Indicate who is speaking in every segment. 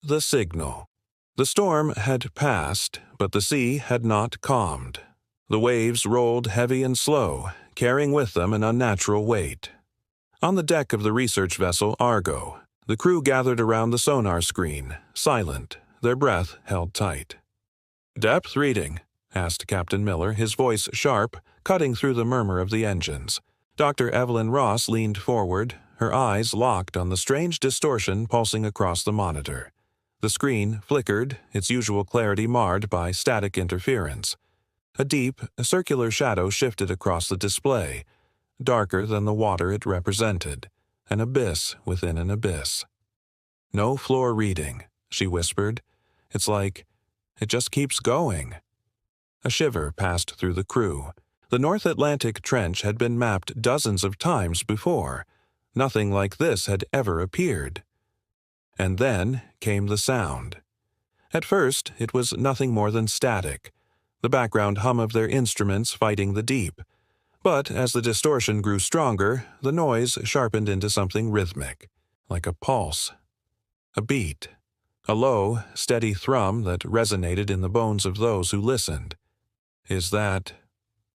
Speaker 1: The signal. The storm had passed, but the sea had not calmed. The waves rolled heavy and slow, carrying with them an unnatural weight. On the deck of the research vessel Argo, the crew gathered around the sonar screen, silent, their breath held tight. "Depth reading?" asked Captain Miller, his voice sharp, cutting through the murmur of the engines. Dr. Evelyn Ross leaned forward, her eyes locked on the strange distortion pulsing across the monitor. The screen flickered, its usual clarity marred by static interference. A deep, circular shadow shifted across the display, darker than the water it represented, an abyss within an abyss. "No floor reading," she whispered. "It's like it just keeps going." A shiver passed through the crew. The North Atlantic Trench had been mapped dozens of times before. Nothing like this had ever appeared. And then came the sound. At first, it was nothing more than static, the background hum of their instruments fighting the deep. But as the distortion grew stronger, the noise sharpened into something rhythmic, like a pulse, a beat, a low, steady thrum that resonated in the bones of those who listened. "Is that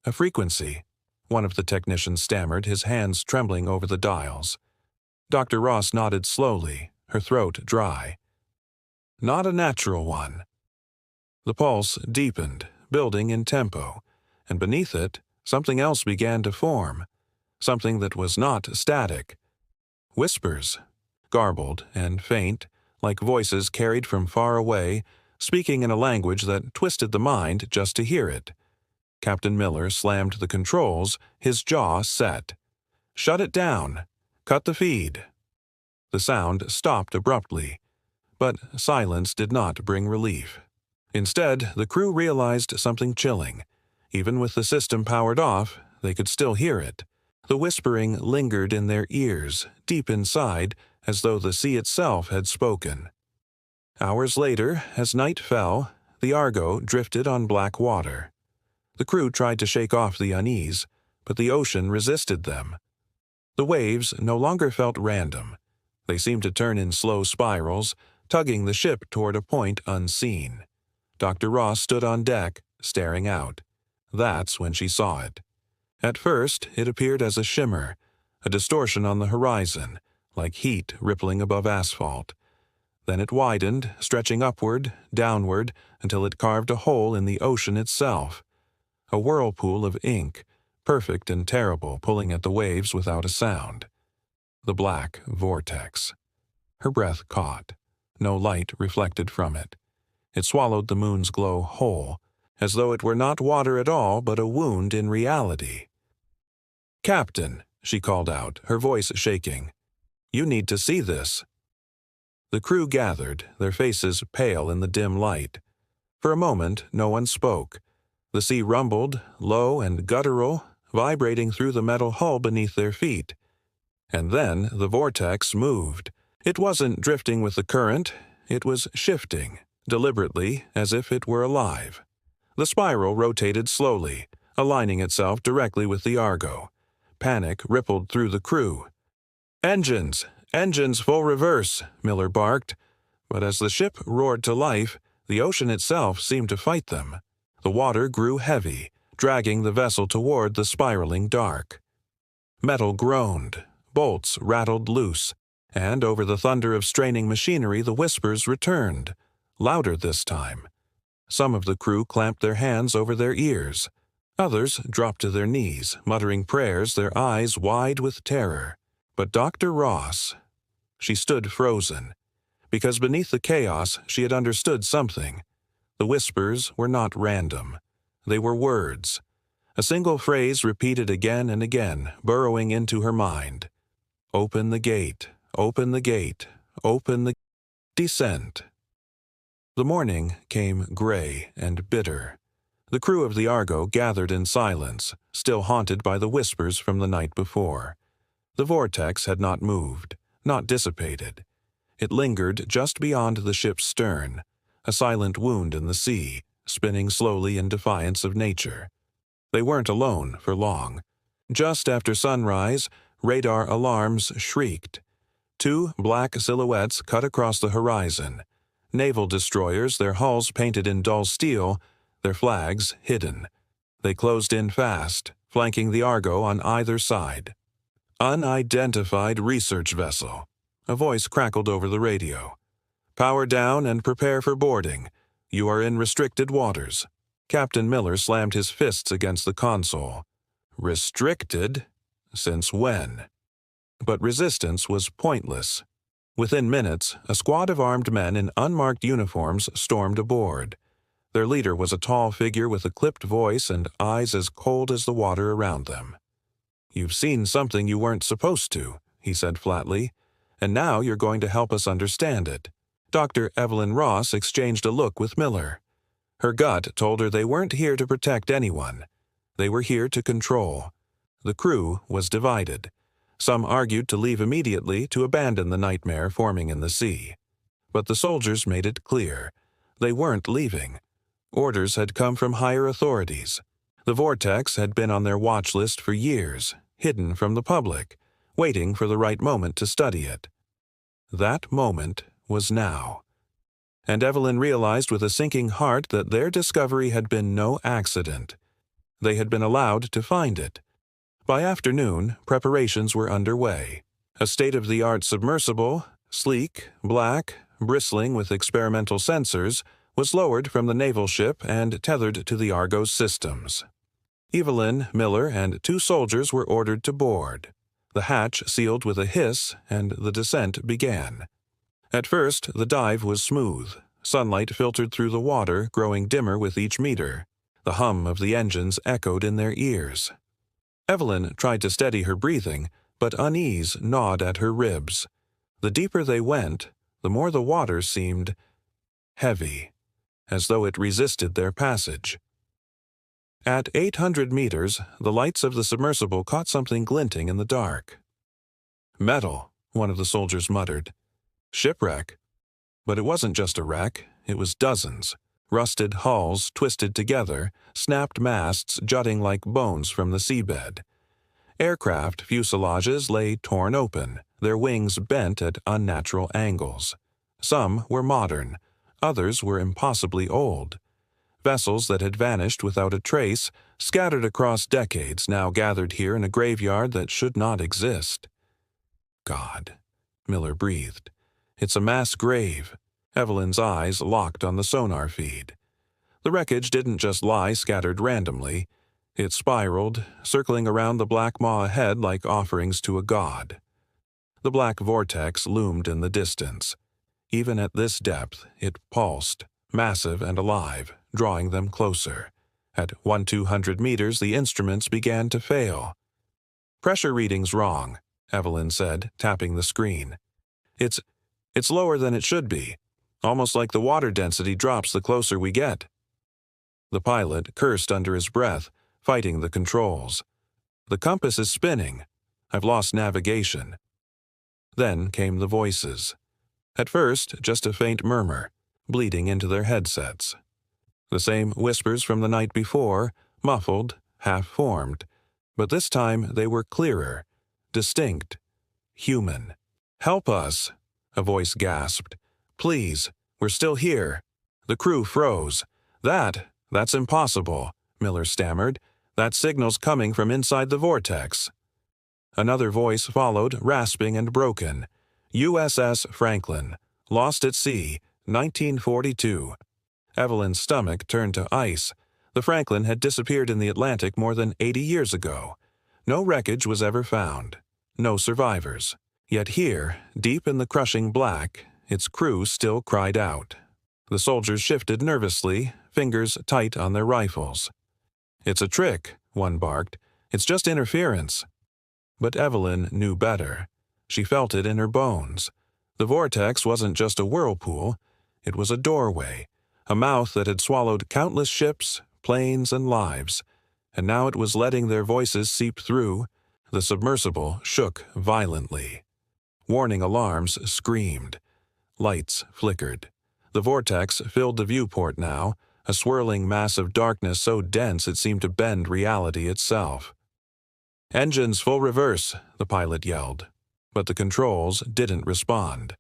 Speaker 1: a frequency?" one of the technicians stammered, his hands trembling over the dials. Dr. Ross nodded slowly, her throat dry. "Not a natural one." The pulse deepened, building in tempo, and beneath it, something else began to form, something that was not static. Whispers, garbled and faint, like voices carried from far away, speaking in a language that twisted the mind just to hear it. Captain Miller slammed the controls, his jaw set. "Shut it down. Cut the feed." The sound stopped abruptly, but silence did not bring relief. Instead, the crew realized something chilling. Even with the system powered off, they could still hear it. The whispering lingered in their ears, deep inside, as though the sea itself had spoken. Hours later, as night fell, the Argo drifted on black water. The crew tried to shake off the unease, but the ocean resisted them. The waves no longer felt random. They seemed to turn in slow spirals, tugging the ship toward a point unseen. Dr. Ross stood on deck, staring out. That's when she saw it. At first, it appeared as a shimmer, a distortion on the horizon, like heat rippling above asphalt. Then it widened, stretching upward, downward, until it carved a hole in the ocean itself. A whirlpool of ink, perfect and terrible, pulling at the waves without a sound. The Black Vortex. Her breath caught. No light reflected from it. It swallowed the moon's glow whole, as though it were not water at all but a wound in reality. "Captain," she called out, her voice shaking. "You need to see this." The crew gathered, their faces pale in the dim light. For a moment, no one spoke. The sea rumbled, low and guttural, vibrating through the metal hull beneath their feet. And then the vortex moved. It wasn't drifting with the current, it was shifting, deliberately, as if it were alive. The spiral rotated slowly, aligning itself directly with the Argo. Panic rippled through the crew. "Engines! Engines full reverse!" Miller barked. But as the ship roared to life, the ocean itself seemed to fight them. The water grew heavy, dragging the vessel toward the spiraling dark. Metal groaned, bolts rattled loose, and over the thunder of straining machinery the whispers returned, louder this time. Some of the crew clamped their hands over their ears. Others dropped to their knees, muttering prayers, their eyes wide with terror. But Dr. Ross, she stood frozen, because beneath the chaos she had understood something. The whispers were not random. They were words. A single phrase repeated again and again, burrowing into her mind. "Open the gate, open the gate, open the descent." The morning came gray and bitter. The crew of the Argo gathered in silence, still haunted by the whispers from the night before. The vortex had not moved, not dissipated. It lingered just beyond the ship's stern, a silent wound in the sea, spinning slowly in defiance of nature. They weren't alone for long. Just after sunrise, radar alarms shrieked. Two black silhouettes cut across the horizon, Naval destroyers, their hulls painted in dull steel, their flags hidden. They closed in fast, flanking the Argo on either side. Unidentified research vessel. A voice crackled over the radio. Power down and prepare for boarding. You are in restricted waters. Captain Miller slammed his fists against the console. Restricted? Since when? But resistance was pointless. Within minutes, a squad of armed men in unmarked uniforms stormed aboard. Their leader was a tall figure with a clipped voice and eyes as cold as the water around them. "You've seen something you weren't supposed to," he said flatly, "and now you're going to help us understand it." Dr. Evelyn Ross exchanged a look with Miller. Her gut told her they weren't here to protect anyone. They were here to control. The crew was divided. Some argued to leave immediately to abandon the nightmare forming in the sea. But the soldiers made it clear. They weren't leaving. Orders had come from higher authorities. The Vortex had been on their watch list for years, hidden from the public, waiting for the right moment to study it. That moment was now. And Evelyn realized with a sinking heart that their discovery had been no accident. They had been allowed to find it. By afternoon, preparations were underway. A state-of-the-art submersible, sleek, black, bristling with experimental sensors, was lowered from the naval ship and tethered to the Argo's systems. Evelyn, Miller, and 2 soldiers were ordered to board. The hatch sealed with a hiss, and the descent began. At first, the dive was smooth. Sunlight filtered through the water, growing dimmer with each meter. The hum of the engines echoed in their ears. Evelyn tried to steady her breathing, but unease gnawed at her ribs. The deeper they went, the more the water seemed heavy, as though it resisted their passage. At 800 meters, the lights of the submersible caught something glinting in the dark. "Metal," one of the soldiers muttered. "Shipwreck." But it wasn't just a wreck, it was dozens. Rusted hulls twisted together, snapped masts jutting like bones from the seabed. Aircraft fuselages lay torn open, their wings bent at unnatural angles. Some were modern, others were impossibly old. Vessels that had vanished without a trace, scattered across decades, now gathered here in a graveyard that should not exist. "God," Miller breathed. "It's a mass grave." Evelyn's eyes locked on the sonar feed. The wreckage didn't just lie scattered randomly. It spiraled, circling around the black maw ahead like offerings to a god. The Black Vortex loomed in the distance. Even at this depth, it pulsed, massive and alive, drawing them closer. At 1,200 meters, the instruments began to fail. "Pressure reading's wrong," Evelyn said, tapping the screen. It's lower than it should be. Almost like the water density drops the closer we get." The pilot cursed under his breath, fighting the controls. "The compass is spinning. I've lost navigation." Then came the voices. At first, just a faint murmur, bleeding into their headsets. The same whispers from the night before, muffled, half-formed. But this time they were clearer, distinct, human. "Help us," a voice gasped. "Please, we're still here." The crew froze. That's impossible," Miller stammered. "That signal's coming from inside the vortex." Another voice followed, rasping and broken. "USS Franklin, lost at sea, 1942. Evelyn's stomach turned to ice. The Franklin had disappeared in the Atlantic more than 80 years ago. No wreckage was ever found. No survivors. Yet here, deep in the crushing black, its crew still cried out. The soldiers shifted nervously, fingers tight on their rifles. "It's a trick," one barked. "It's just interference." But Evelyn knew better. She felt it in her bones. The vortex wasn't just a whirlpool. It was a doorway, a mouth that had swallowed countless ships, planes, and lives. And now it was letting their voices seep through. The submersible shook violently. Warning alarms screamed. Lights flickered. The vortex filled the viewport now, a swirling mass of darkness so dense it seemed to bend reality itself. "Engines full reverse," the pilot yelled. But the controls didn't respond.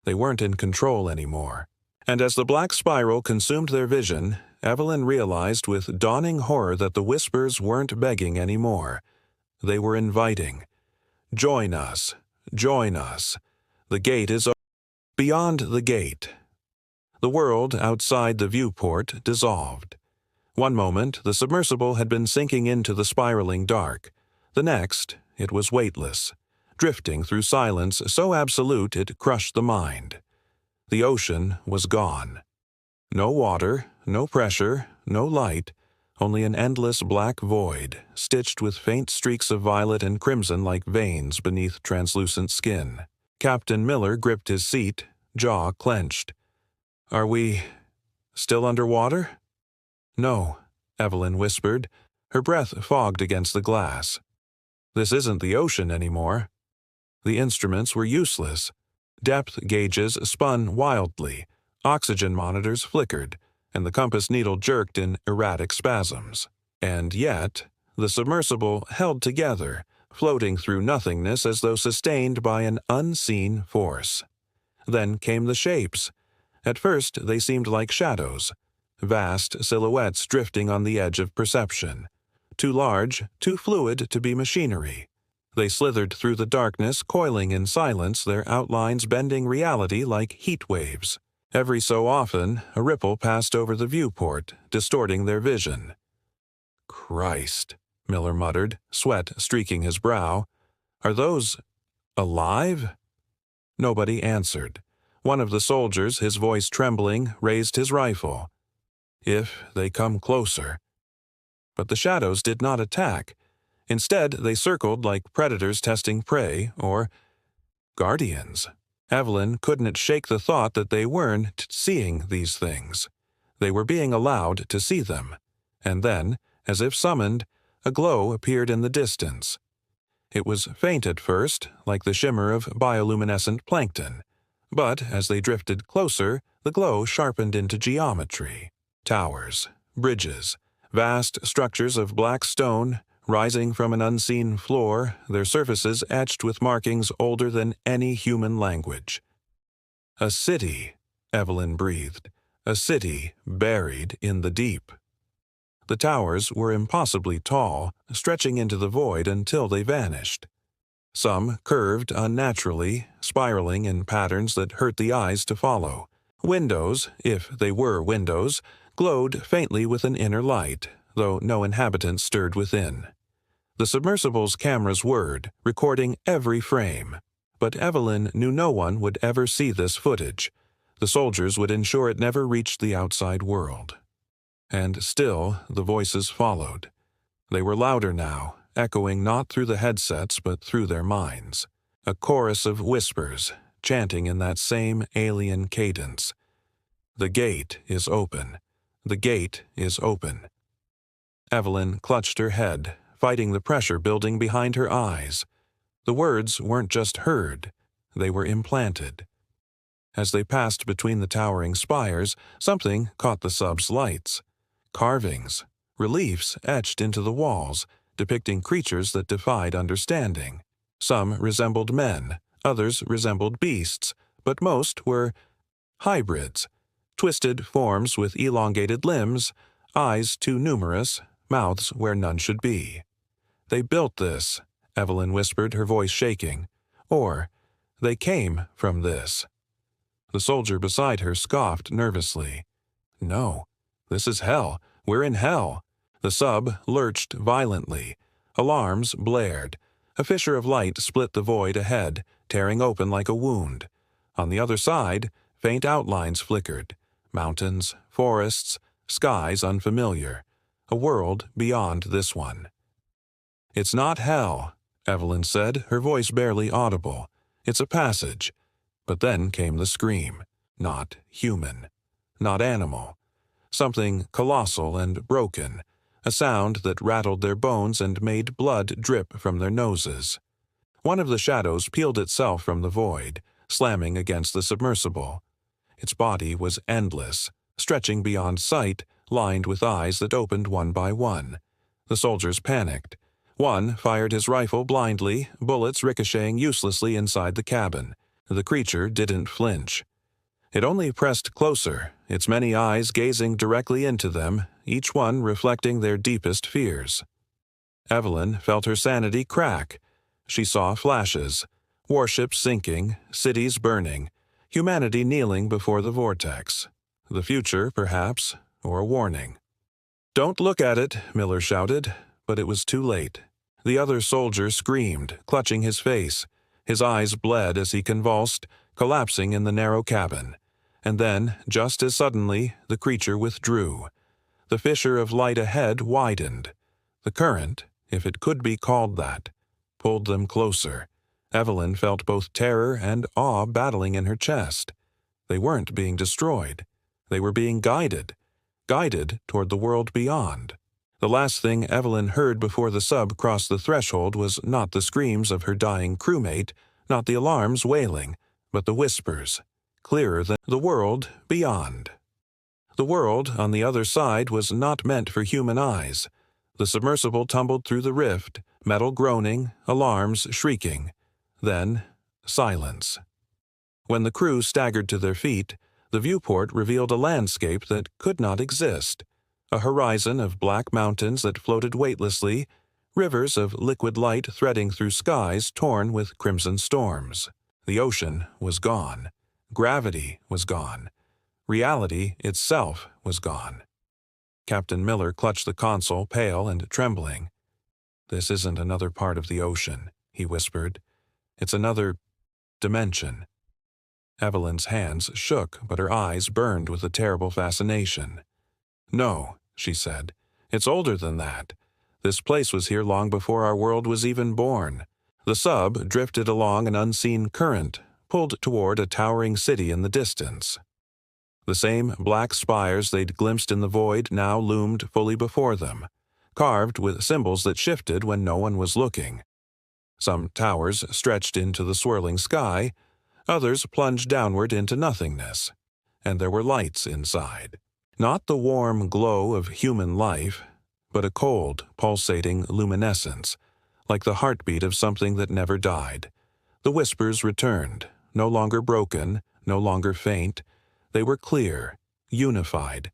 Speaker 1: They weren't in control anymore. And as the black spiral consumed their vision, Evelyn realized with dawning horror that the whispers weren't begging anymore. They were inviting. Join us. Join us. The gate is open. Beyond the gate. The world outside the viewport dissolved. One moment, the submersible had been sinking into the spiraling dark. The next, it was weightless, drifting through silence so absolute it crushed the mind. The ocean was gone. No water, no pressure, no light, only an endless black void, stitched with faint streaks of violet and crimson like veins beneath translucent skin. Captain Miller gripped his seat, jaw clenched. "Are we still underwater?" "No," Evelyn whispered, her breath fogged against the glass. "This isn't the ocean anymore." The instruments were useless. Depth gauges spun wildly, oxygen monitors flickered, and the compass needle jerked in erratic spasms. And yet, the submersible held together, floating through nothingness as though sustained by an unseen force. Then came the shapes. At first they seemed like shadows, vast silhouettes drifting on the edge of perception. Too large, too fluid to be machinery. They slithered through the darkness, coiling in silence, their outlines bending reality like heat waves. Every so often, a ripple passed over the viewport, distorting their vision. "Christ," Miller muttered, sweat streaking his brow. "Are those alive?" Nobody answered. One of the soldiers, his voice trembling, raised his rifle. "If they come closer." But the shadows did not attack. Instead, they circled like predators testing prey, or guardians. Evelyn couldn't shake the thought that they weren't seeing these things. They were being allowed to see them. And then, as if summoned, a glow appeared in the distance. It was faint at first, like the shimmer of bioluminescent plankton. But as they drifted closer, the glow sharpened into geometry. Towers, bridges, vast structures of black stone, rising from an unseen floor, their surfaces etched with markings older than any human language. "A city," Evelyn breathed. "A city buried in the deep." The towers were impossibly tall, stretching into the void until they vanished. Some curved unnaturally, spiraling in patterns that hurt the eyes to follow. Windows, if they were windows, glowed faintly with an inner light, though no inhabitants stirred within. The submersible's cameras whirred, recording every frame. But Evelyn knew no one would ever see this footage. The soldiers would ensure it never reached the outside world. And still, the voices followed. They were louder now, echoing not through the headsets but through their minds. A chorus of whispers, chanting in that same alien cadence. "The gate is open. The gate is open." Evelyn clutched her head, fighting the pressure building behind her eyes. The words weren't just heard, they were implanted. As they passed between the towering spires, something caught the sub's lights. Carvings, reliefs etched into the walls, depicting creatures that defied understanding. Some resembled men, others resembled beasts, but most were hybrids, twisted forms with elongated limbs, eyes too numerous, mouths where none should be. "They built this," Evelyn whispered, her voice shaking. "Or, they came from this." The soldier beside her scoffed nervously. "No, this is hell. We're in hell." The sub lurched violently. Alarms blared. A fissure of light split the void ahead, tearing open like a wound. On the other side, faint outlines flickered. Mountains, forests, skies unfamiliar. A world beyond this one. "It's not hell," Evelyn said, her voice barely audible. "It's a passage." But then came the scream. Not human. Not animal. Something colossal and broken. A sound that rattled their bones and made blood drip from their noses. One of the shadows peeled itself from the void, slamming against the submersible. Its body was endless, stretching beyond sight, lined with eyes that opened one by one. The soldiers panicked. One fired his rifle blindly, bullets ricocheting uselessly inside the cabin. The creature didn't flinch. It only pressed closer, its many eyes gazing directly into them, each one reflecting their deepest fears. Evelyn felt her sanity crack. She saw flashes, warships sinking, cities burning, humanity kneeling before the vortex. The future, perhaps, or a warning. "Don't look at it," Miller shouted, but it was too late. The other soldier screamed, clutching his face. His eyes bled as he convulsed, collapsing in the narrow cabin. And then, just as suddenly, the creature withdrew. The fissure of light ahead widened. The current, if it could be called that, pulled them closer. Evelyn felt both terror and awe battling in her chest. They weren't being destroyed. They were being guided toward the world beyond. The last thing Evelyn heard before the sub crossed the threshold was not the screams of her dying crewmate, not the alarms wailing, but the whispers, clearer than the world beyond. The world on the other side was not meant for human eyes. The submersible tumbled through the rift, metal groaning, alarms shrieking. Then, silence. When the crew staggered to their feet, the viewport revealed a landscape that could not exist. A horizon of black mountains that floated weightlessly, rivers of liquid light threading through skies torn with crimson storms. The ocean was gone. Gravity was gone. Reality itself was gone. Captain Miller clutched the console, pale and trembling. "This isn't another part of the ocean," he whispered. "It's another dimension." Evelyn's hands shook, but her eyes burned with a terrible fascination. "No," she said. "It's older than that. This place was here long before our world was even born." The sub drifted along an unseen current, pulled toward a towering city in the distance. The same black spires they'd glimpsed in the void now loomed fully before them, carved with symbols that shifted when no one was looking. Some towers stretched into the swirling sky, others plunged downward into nothingness, and there were lights inside. Not the warm glow of human life, but a cold, pulsating luminescence, like the heartbeat of something that never died. The whispers returned, no longer broken, no longer faint. They were clear, unified.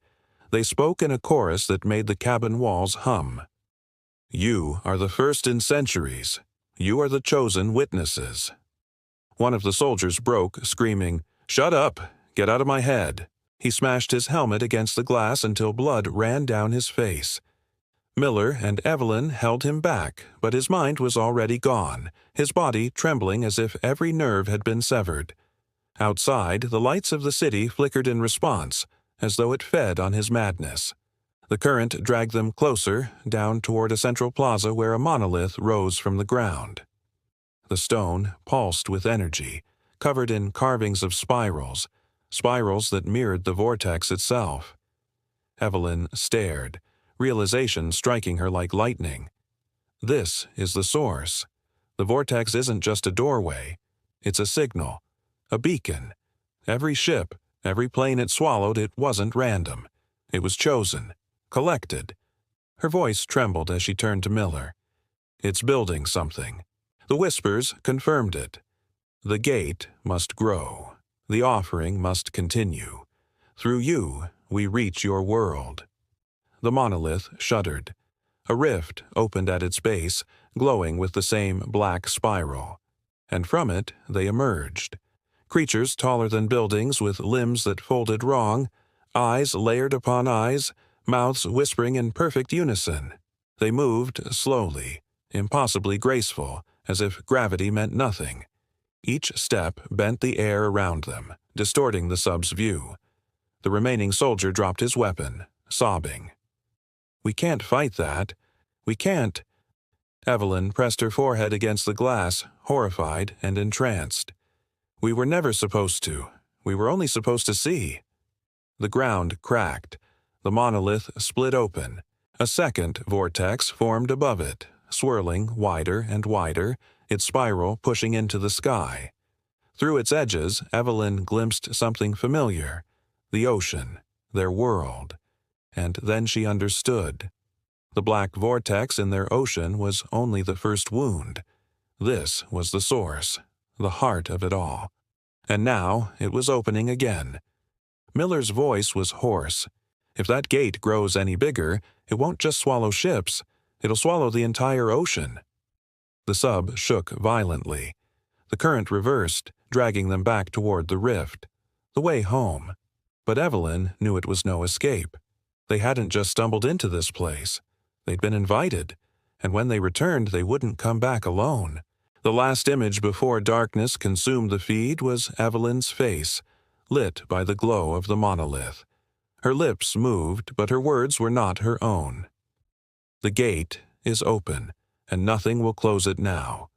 Speaker 1: They spoke in a chorus that made the cabin walls hum. "You are the first in centuries. You are the chosen witnesses." One of the soldiers broke, screaming, "Shut up! Get out of my head!" He smashed his helmet against the glass until blood ran down his face. Miller and Evelyn held him back, but his mind was already gone, his body trembling as if every nerve had been severed. Outside, the lights of the city flickered in response, as though it fed on his madness. The current dragged them closer, down toward a central plaza where a monolith rose from the ground. The stone pulsed with energy, covered in carvings of spirals that mirrored the vortex itself. Evelyn stared, realization striking her like lightning. This is the source. The vortex isn't just a doorway. It's a signal, a beacon. Every ship, every plane it swallowed, it wasn't random. It was chosen, collected. Her voice trembled as she turned to Miller. "It's building something." The whispers confirmed it. The gate must grow. The offering must continue. Through you, we reach your world. The monolith shuddered. A rift opened at its base, glowing with the same black spiral. And from it they emerged. Creatures taller than buildings with limbs that folded wrong, eyes layered upon eyes, mouths whispering in perfect unison. They moved slowly, impossibly graceful, as if gravity meant nothing. Each step bent the air around them, distorting the sub's view. The remaining soldier dropped his weapon, sobbing. "We can't fight that. We can't." Evelyn pressed her forehead against the glass, horrified and entranced. "We were never supposed to. We were only supposed to see." The ground cracked. The monolith split open. A second vortex formed above it, swirling wider and wider, its spiral pushing into the sky. Through its edges, Evelyn glimpsed something familiar, the ocean, their world. And then she understood. The black vortex in their ocean was only the first wound. This was the source, the heart of it all. And now it was opening again. Miller's voice was hoarse. If that gate grows any bigger, it won't just swallow ships, it'll swallow the entire ocean. The sub shook violently. The current reversed, dragging them back toward the rift, the way home. But Evelyn knew it was no escape. They hadn't just stumbled into this place. They'd been invited, and when they returned, they wouldn't come back alone. The last image before darkness consumed the feed was Evelyn's face, lit by the glow of the monolith. Her lips moved, but her words were not her own. The gate is open, and nothing will close it now.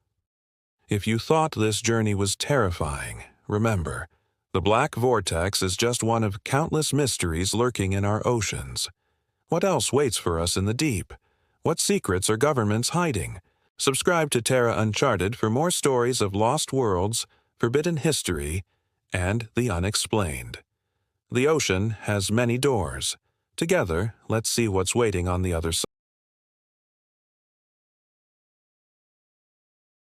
Speaker 1: If you thought this journey was terrifying, remember, the Black Vortex is just one of countless mysteries lurking in our oceans. What else waits for us in the deep? What secrets are governments hiding? Subscribe to Terra Uncharted for more stories of lost worlds, forbidden history, and the unexplained. The ocean has many doors. Together, let's see what's waiting on the other side.